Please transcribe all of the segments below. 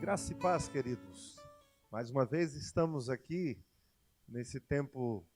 Graça e paz, queridos. Mais uma vez estamos aqui nesse tempo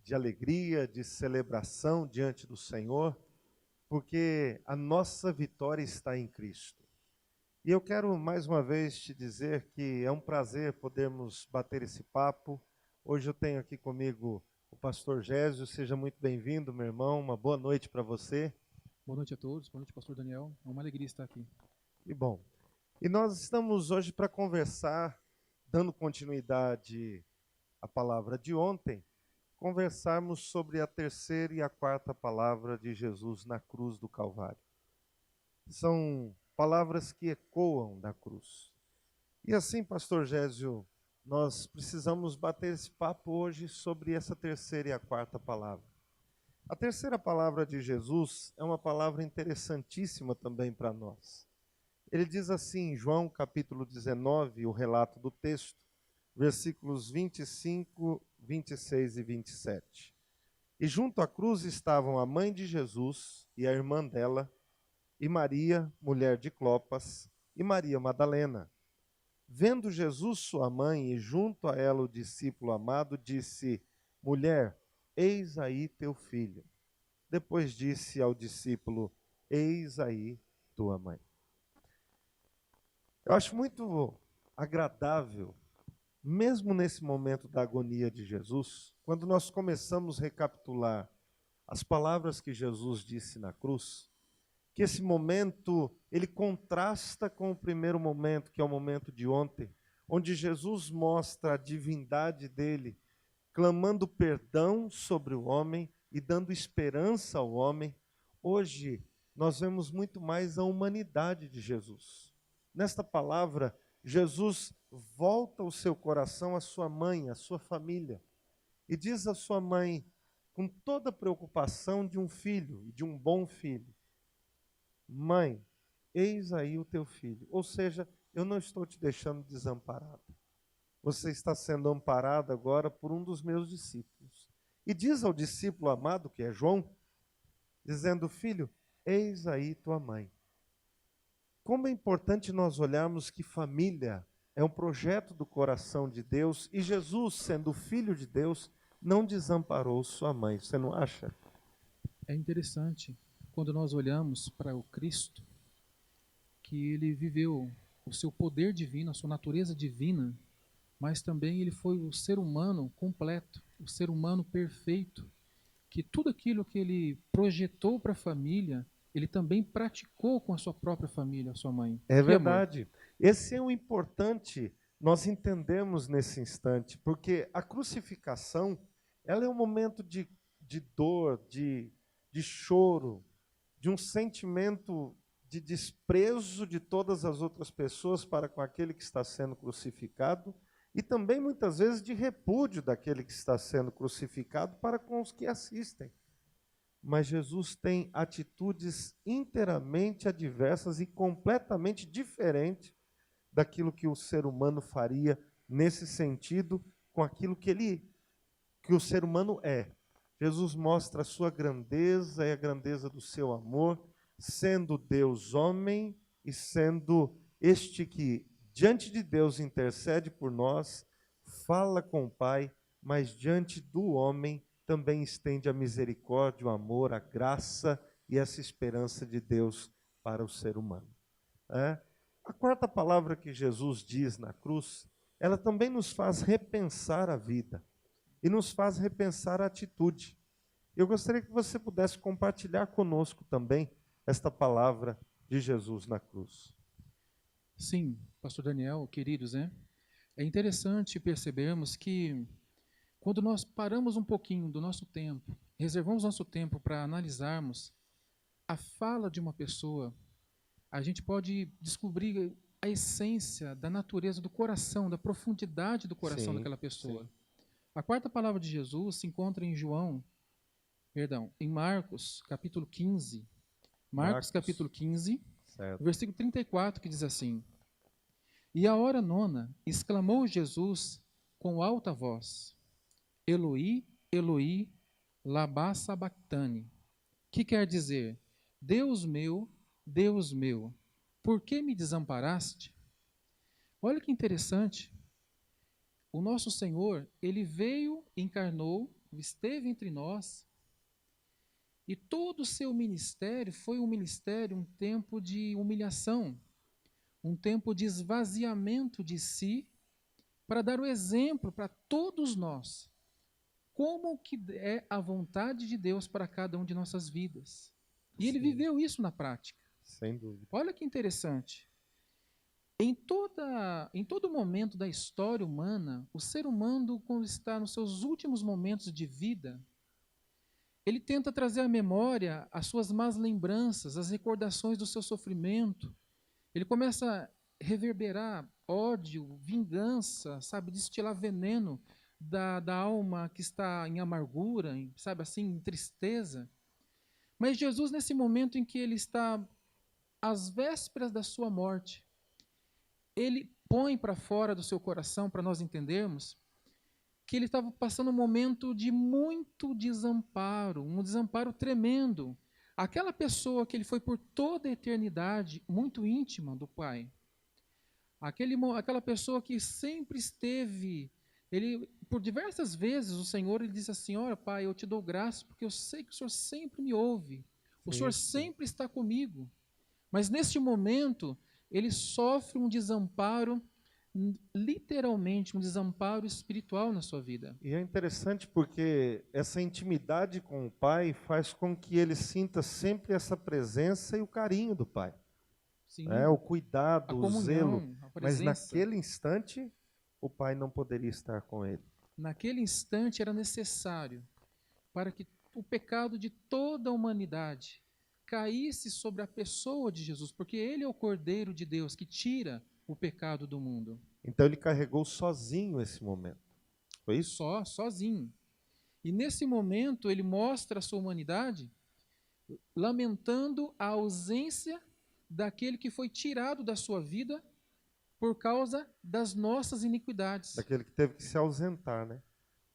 de alegria, de celebração diante do Senhor, porque a nossa vitória está em Cristo. E eu quero mais uma vez te dizer que é um prazer podermos bater esse papo. Hoje eu tenho aqui comigo o pastor Gésio. Seja muito bem-vindo, meu irmão. Uma boa noite para você. Boa noite a todos, boa noite, pastor Daniel. É uma alegria estar aqui. E bom, e nós estamos hoje para conversar, dando continuidade à palavra de ontem, conversarmos sobre a terceira e a quarta palavra de Jesus na cruz do Calvário. São palavras que ecoam da cruz. E assim, pastor Gésio, nós precisamos bater esse papo hoje sobre essa terceira e a quarta palavra. A terceira palavra de Jesus é uma palavra interessantíssima também para nós. Ele diz assim, em João capítulo 19, o relato do texto, versículos 25, 26 e 27. E junto à cruz estavam a mãe de Jesus e a irmã dela, e Maria, mulher de Clopas, e Maria Madalena. Vendo Jesus sua mãe e junto a ela o discípulo amado, disse: Mulher, eis aí teu filho. Depois disse ao discípulo: Eis aí tua mãe. Eu acho muito agradável, mesmo nesse momento da agonia de Jesus, quando nós começamos a recapitular as palavras que Jesus disse na cruz, que esse momento ele contrasta com o primeiro momento, que é o momento de ontem, onde Jesus mostra a divindade dele, clamando perdão sobre o homem e dando esperança ao homem. Hoje nós vemos muito mais a humanidade de Jesus. Nesta palavra, Jesus volta o seu coração à sua mãe, à sua família, e diz à sua mãe, com toda a preocupação de um filho, e de um bom filho: Mãe, eis aí o teu filho. Ou seja, eu não estou te deixando desamparado. Você está sendo amparado agora por um dos meus discípulos. E diz ao discípulo amado, que é João, dizendo: Filho, eis aí tua mãe. Como é importante nós olharmos que família é um projeto do coração de Deus, e Jesus, sendo filho de Deus, não desamparou sua mãe. Você não acha? É interessante quando nós olhamos para o Cristo, que ele viveu o seu poder divino, a sua natureza divina, mas também ele foi o ser humano completo, o ser humano perfeito, que tudo aquilo que ele projetou para a família, ele também praticou com a sua própria família, a sua mãe. É Que amor! verdade. Esse é o importante nós entendemos nesse instante, porque a crucificação, ela é um momento de dor, de choro, de um sentimento de desprezo de todas as outras pessoas para com aquele que está sendo crucificado, e também muitas vezes de repúdio daquele que está sendo crucificado para com os que assistem. Mas Jesus tem atitudes inteiramente adversas e completamente diferentes daquilo que o ser humano faria nesse sentido com aquilo que o ser humano é. Jesus mostra a sua grandeza e a grandeza do seu amor, sendo Deus homem e sendo este que diante de Deus intercede por nós, fala com o Pai, mas diante do homem também estende a misericórdia, o amor, a graça e essa esperança de Deus para o ser humano. A quarta palavra que Jesus diz na cruz, ela também nos faz repensar a vida e nos faz repensar a atitude. Eu gostaria que você pudesse compartilhar conosco também esta palavra de Jesus na cruz. Sim, pastor Daniel, queridos, né? É interessante percebermos que quando nós paramos um pouquinho do nosso tempo, reservamos nosso tempo para analisarmos a fala de uma pessoa, a gente pode descobrir a essência da natureza do coração, da profundidade do coração Sim, daquela sim. pessoa. A quarta palavra de Jesus se encontra em Marcos, capítulo 15. Marcos, Marcos, capítulo 15, certo. versículo 34, que diz assim: E à hora nona, exclamou Jesus com alta voz: Eloi, Eloi, lama sabachthani, que quer dizer: Deus meu, por que me desamparaste? Olha que interessante. O nosso Senhor, ele veio, encarnou, esteve entre nós, e todo o seu ministério foi um ministério, um tempo de humilhação, um tempo de esvaziamento de si, para dar o exemplo para todos nós, como que é a vontade de Deus para cada um de nossas vidas. E ele Sim, viveu isso na prática. sem dúvida. Olha que interessante. Em todo momento da história humana, o ser humano, quando está nos seus últimos momentos de vida, ele tenta trazer à memória as suas más lembranças, as recordações do seu sofrimento. Ele começa a reverberar ódio, vingança, sabe, destilar veneno da alma que está em amargura, sabe assim, em tristeza. Mas Jesus, nesse momento em que ele está às vésperas da sua morte, ele põe para fora do seu coração, para nós entendermos, que ele estava passando um momento de muito desamparo, um desamparo tremendo. Aquela pessoa que ele foi por toda a eternidade, muito íntima do Pai, aquela pessoa que sempre esteve, ele, por diversas vezes, o Senhor ele disse assim: olha, Pai, eu te dou graça porque eu sei que o Senhor sempre me ouve, o Sim, Senhor sim. sempre está comigo. Mas neste momento, ele sofre um desamparo, literalmente um desamparo espiritual na sua vida. E é interessante porque essa intimidade com o pai faz com que ele sinta sempre essa presença e o carinho do pai, né? Sim, O a cuidado, o zelo. comunhão, a Mas presença. naquele instante, o pai não poderia estar com ele. Naquele instante era necessário para que o pecado de toda a humanidade caísse sobre a pessoa de Jesus, porque ele é o Cordeiro de Deus que tira o pecado do mundo. Então ele carregou sozinho esse momento. Foi isso? Sozinho. E nesse momento ele mostra a sua humanidade lamentando a ausência daquele que foi tirado da sua vida por causa das nossas iniquidades. Daquele que teve que se ausentar, né?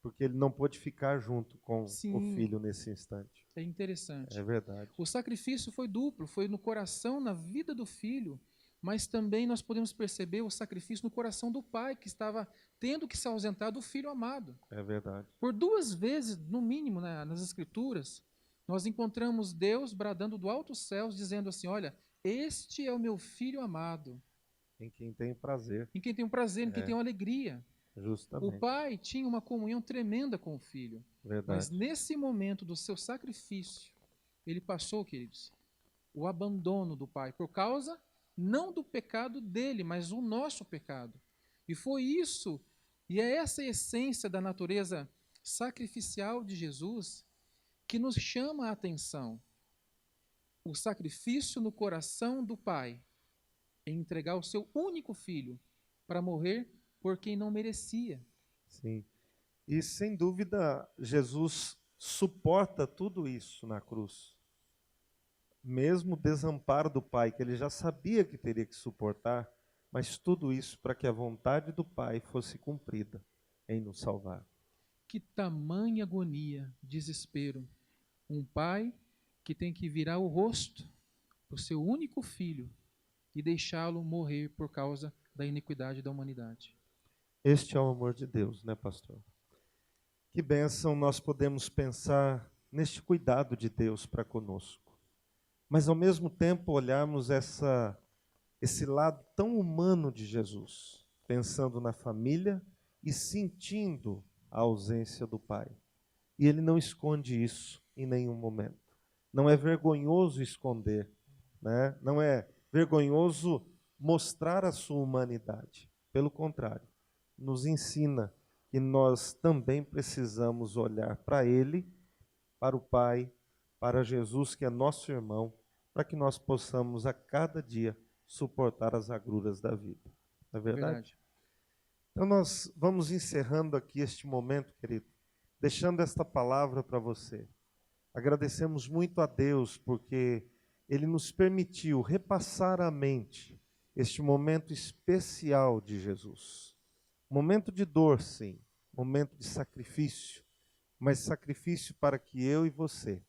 Porque ele não pôde ficar junto com o Sim, filho nesse instante. é É interessante. verdade. O sacrifício foi duplo, foi no coração, na vida do filho, mas também nós podemos perceber o sacrifício no coração do pai, que estava tendo que se ausentar do filho amado. É verdade. Por duas vezes, no mínimo, nas Escrituras, nós encontramos Deus bradando do alto céus, dizendo assim: olha, este é o meu filho amado, Em quem tem prazer. em quem tenho prazer, em quem É, tenho alegria. O justamente. pai tinha uma comunhão tremenda com o filho, mas Verdade. nesse momento do seu sacrifício, ele passou, queridos, o abandono do pai, por causa não do pecado dele, mas o nosso pecado. E foi isso, e é essa a essência da natureza sacrificial de Jesus que nos chama a atenção. O sacrifício no coração do pai em entregar o seu único filho para morrer por quem não merecia. Sim. E sem dúvida, Jesus suporta tudo isso na cruz. Mesmo o desamparo do Pai, que ele já sabia que teria que suportar, mas tudo isso para que a vontade do Pai fosse cumprida em nos salvar. Que tamanha agonia, desespero. Um pai que tem que virar o rosto para o seu único filho e deixá-lo morrer por causa da iniquidade da humanidade. Este é o amor de Deus, né, pastor? Que bênção nós podemos pensar neste cuidado de Deus para conosco. Mas ao mesmo tempo olharmos esse lado tão humano de Jesus, pensando na família e sentindo a ausência do Pai. E ele não esconde isso em nenhum momento. Não é vergonhoso esconder, né? Não é vergonhoso mostrar a sua humanidade. Pelo contrário, nos ensina que nós também precisamos olhar para Ele, para o Pai, para Jesus, que é nosso irmão, para que nós possamos a cada dia suportar as agruras da vida. Não é verdade? Então nós vamos encerrando aqui este momento, querido, deixando esta palavra para você. Agradecemos muito a Deus porque Ele nos permitiu repassar à mente este momento especial de Jesus. Momento de dor, sim, momento de sacrifício, mas sacrifício para que eu e você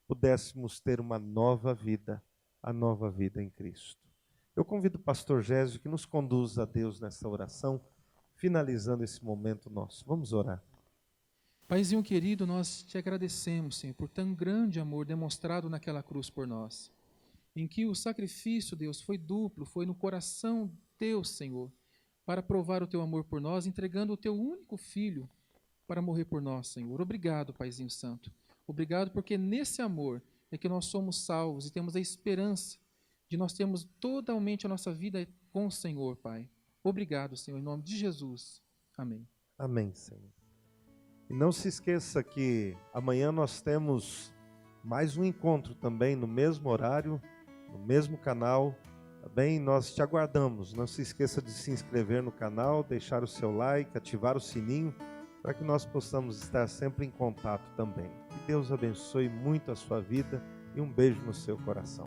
pudéssemos ter uma nova vida, a nova vida em Cristo. Eu convido o pastor Gésio que nos conduza a Deus nessa oração, finalizando esse momento nosso. Vamos orar. Paizinho querido, nós te agradecemos, Senhor, por tão grande amor demonstrado naquela cruz por nós, em que o sacrifício, Deus, foi duplo, foi no coração teu, Senhor, para provar o teu amor por nós, entregando o teu único filho para morrer por nós, Senhor. Obrigado, Paizinho Santo. Obrigado porque nesse amor é que nós somos salvos e temos a esperança de nós termos totalmente a nossa vida com o Senhor, Pai. Obrigado, Senhor, em nome de Jesus. Amém. Amém, Senhor. E não se esqueça que amanhã nós temos mais um encontro também no mesmo horário, no mesmo canal. Tá bem? Nós te aguardamos. Não se esqueça de se inscrever no canal, deixar o seu like, ativar o sininho, para que nós possamos estar sempre em contato também. Que Deus abençoe muito a sua vida e um beijo no seu coração.